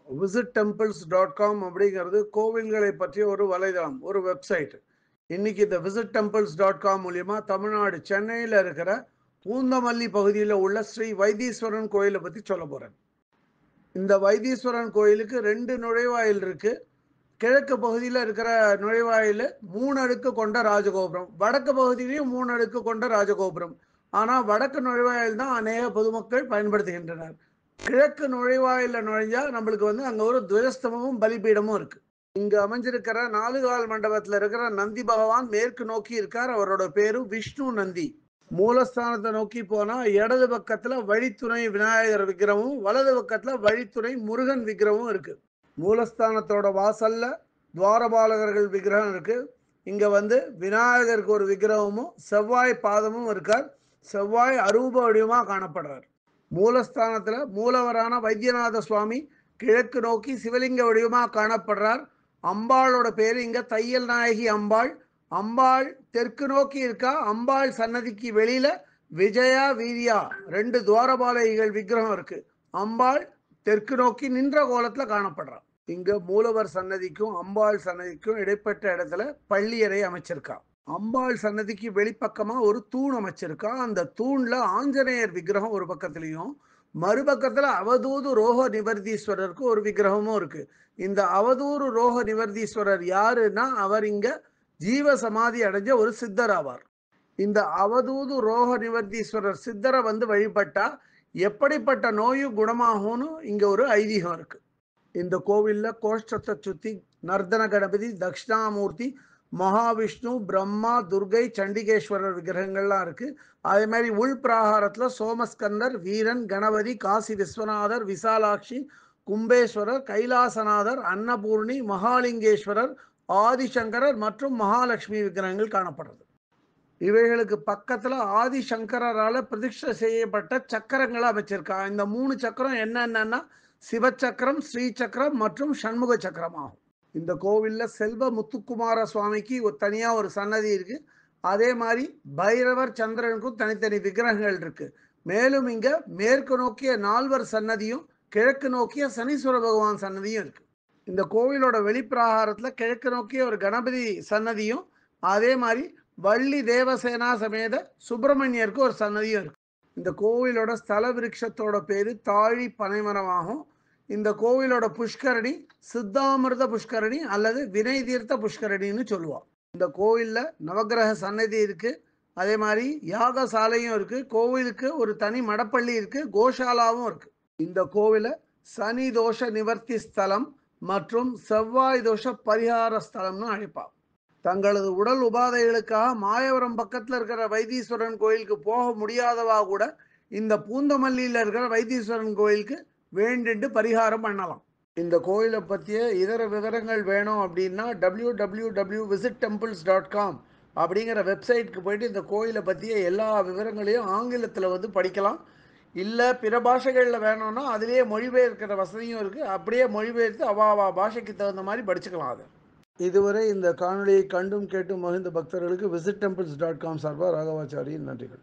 visittemples.com அப்படிங்கிறது கோவில்களை பற்றிய ஒரு வலைதளம், ஒரு வெப்சைட். இன்னைக்கு இந்த visittemples.com மூலியமா தமிழ்நாடு சென்னையில் இருக்கிற பூந்தமல்லி பகுதியில் உள்ள ஸ்ரீ வைத்தீஸ்வரன் கோயிலை பற்றி சொல்ல போகிறேன். இந்த வைத்தீஸ்வரன் கோயிலுக்கு 2 நுழைவாயில் இருக்கு. கிழக்கு பகுதியில் இருக்கிற நுழைவாயில் 3 அடுக்கு கொண்ட ராஜகோபுரம், வடக்கு பகுதியிலையும் 3 அடுக்கு கொண்ட ராஜகோபுரம். ஆனால் வடக்கு நுழைவாயில் தான் அநேக பொதுமக்கள் பயன்படுத்துகின்றனர். கிழக்கு நுழைவாயில நுழைஞ்சா நம்மளுக்கு அங்க ஒரு துவஜஸ்தம்பமும் பலிபீடமும் இருக்கு. இங்க அமைஞ்சிருக்கிற 4 கால் மண்டபத்துல இருக்கிற நந்தி பகவான் மேற்கு நோக்கி இருக்கார். அவரோட பேரு விஷ்ணு நந்தி. மூலஸ்தானத்தை நோக்கி போனா இடது பக்கத்துல வழித்துணை விநாயகர் விக்கிரமும், வலது பக்கத்துல வழித்துணை முருகன் விக்கிரமும் இருக்கு. மூலஸ்தானத்தோட வாசல்ல துவாரபாலகர்கள் விக்கிரகம் இருக்கு. இங்க விநாயகருக்கு ஒரு விக்கிரகமும் செவ்வாய் பாதமும் இருக்கார். செவ்வாய் அரூப வடிவமா காணப்படுறார். மூலஸ்தானத்துல மூலவரான வைத்தியநாத சுவாமி கிழக்கு நோக்கி சிவலிங்க வடிவமா காணப்படுறார். அம்பாளோட பேரு இங்க தையல் நாயகி அம்பாள். அம்பாள் தெற்கு நோக்கி இருக்கா. அம்பாள் சன்னதிக்கு வெளியில விஜயா வீரியா 2 துவாரபாலகிகள் விக்கிரகம் இருக்கு. அம்பாள் தெற்கு நோக்கி நின்ற கோலத்துல காணப்படுறார். இங்க மூலவர் சன்னதிக்கும் அம்பாள் சன்னதிக்கும் இடைப்பட்ட இடத்துல பள்ளியறை அமைச்சிருக்கா. அம்பாள் சன்னதிக்கு வெளிப்பக்கமா ஒரு தூண் அமைச்சிருக்கா. அந்த தூண்ல ஆஞ்சநேயர் விக்கிரகம் ஒரு பக்கத்துலயும், மறுபக்கத்துல அவதூது ரோக நிவர்த்தீஸ்வரருக்கு ஒரு விக்கிரகமும் இருக்கு. இந்த அவதூறு ரோக நிவர்த்தீஸ்வரர் யாருன்னா, அவர் இங்க ஜீவ சமாதி அடைஞ்ச ஒரு சித்தர் ஆவார். இந்த அவதூது ரோக நிவர்த்தீஸ்வரர் சித்தரை வழிபட்டா எப்படிப்பட்ட நோயும் குணமாகும்னு இங்க ஒரு ஐதீகம் இருக்கு. இந்த கோவில்ல கோஷ்டத்தை சுத்தி நர்தன கணபதி, தட்சிணாமூர்த்தி, மகாவிஷ்ணு, பிரம்மா, துர்கை, சண்டிகேஸ்வரர் விக்கிரகங்கள்லாம் இருக்கு. அதே மாதிரி உள் பிராகாரத்துல சோமஸ்கந்தர், வீரன், கணபதி, காசி விஸ்வநாதர், விசாலாட்சி, கும்பேஸ்வரர், கைலாசநாதர், அன்னபூர்ணி, மகாலிங்கேஸ்வரர், ஆதிசங்கரர் மற்றும் மகாலட்சுமி விக்கிரகங்கள் காணப்படுறது. இவைகளுக்கு பக்கத்துல ஆதிசங்கரால பிரதிஷ்டை செய்யப்பட்ட சக்கரங்களை அமைச்சிருக்கா. இந்த 3 சக்கரம் என்னன்னா சிவச்சக்கரம், ஸ்ரீ சக்கரம் மற்றும் சண்முக சக்கரம் ஆகும். இந்த கோவில்ல செல்வ முத்துக்குமார சுவாமிக்கு தனியா ஒரு சன்னதி இருக்கு. அதே மாதிரி பைரவர், சந்திரனுக்கும் தனித்தனி விக்கிரகங்கள் இருக்கு. மேலும் இங்க மேற்கு நோக்கிய 4வர் சன்னதியும், கிழக்கு நோக்கிய சனீஸ்வர பகவான் சன்னதியும் இருக்கு. இந்த கோவிலோட வெளிப்பிரகாரத்துல கிழக்கு நோக்கிய ஒரு கணபதி சன்னதியும், அதே மாதிரி வள்ளி தேவசேனா சமேத சுப்பிரமணியருக்கு ஒரு சன்னதியும் இருக்கு. இந்த கோவிலோட ஸ்தல விருட்சத்தோட பேரு தாழி பனைமரமாகும். இந்த கோவிலோட புஷ்கரணி சித்தாமிர்த புஷ்கரணி அல்லது வினை தீர்த்த புஷ்கரணின்னு சொல்லுவாள். இந்த கோவில்ல நவகிரக சன்னதி இருக்கு. அதே மாதிரி யாகசாலையும் இருக்கு. கோவிலுக்கு ஒரு தனி மடப்பள்ளி இருக்கு. கோஷாலாவும் இருக்கு. இந்த கோவிலை சனி தோஷ நிவர்த்தி ஸ்தலம் மற்றும் செவ்வாய் தோஷ பரிகார ஸ்தலம்னு அழைப்பார். தங்களது உடல் உபாதைகளுக்காக மாயவரம் பக்கத்தில் இருக்கிற வைத்தீஸ்வரன் கோயிலுக்கு போக முடியாதவா கூட இந்த பூந்தமல்லியில் இருக்கிற வைத்தீஸ்வரன் கோயிலுக்கு வேண்டிட்டு பரிகாரம் பண்ணலாம். இந்த கோயிலை பற்றிய இதர விவரங்கள் வேணும் அப்படின்னா www.visittemples.com அப்படிங்கிற வெப்சைட்டுக்கு போயிட்டு இந்த கோயிலை பற்றிய எல்லா விவரங்களையும் ஆங்கிலத்தில் படிக்கலாம். இல்லை பிற பாஷைகளில் வேணும்னா அதிலேயே மொழிபெயர்க்கிற வசதியும் இருக்குது. அப்படியே மொழிபெயர்த்து அவாவா பாஷைக்கு தகுந்த மாதிரி படிச்சுக்கலாம். அது இதுவரை இந்த காணொலியை கண்டும் கேட்டும் மகிழ்ந்த பக்தர்களுக்கு visittemples.com சார்பாக ராகவாச்சாரியின் நன்றிகள்.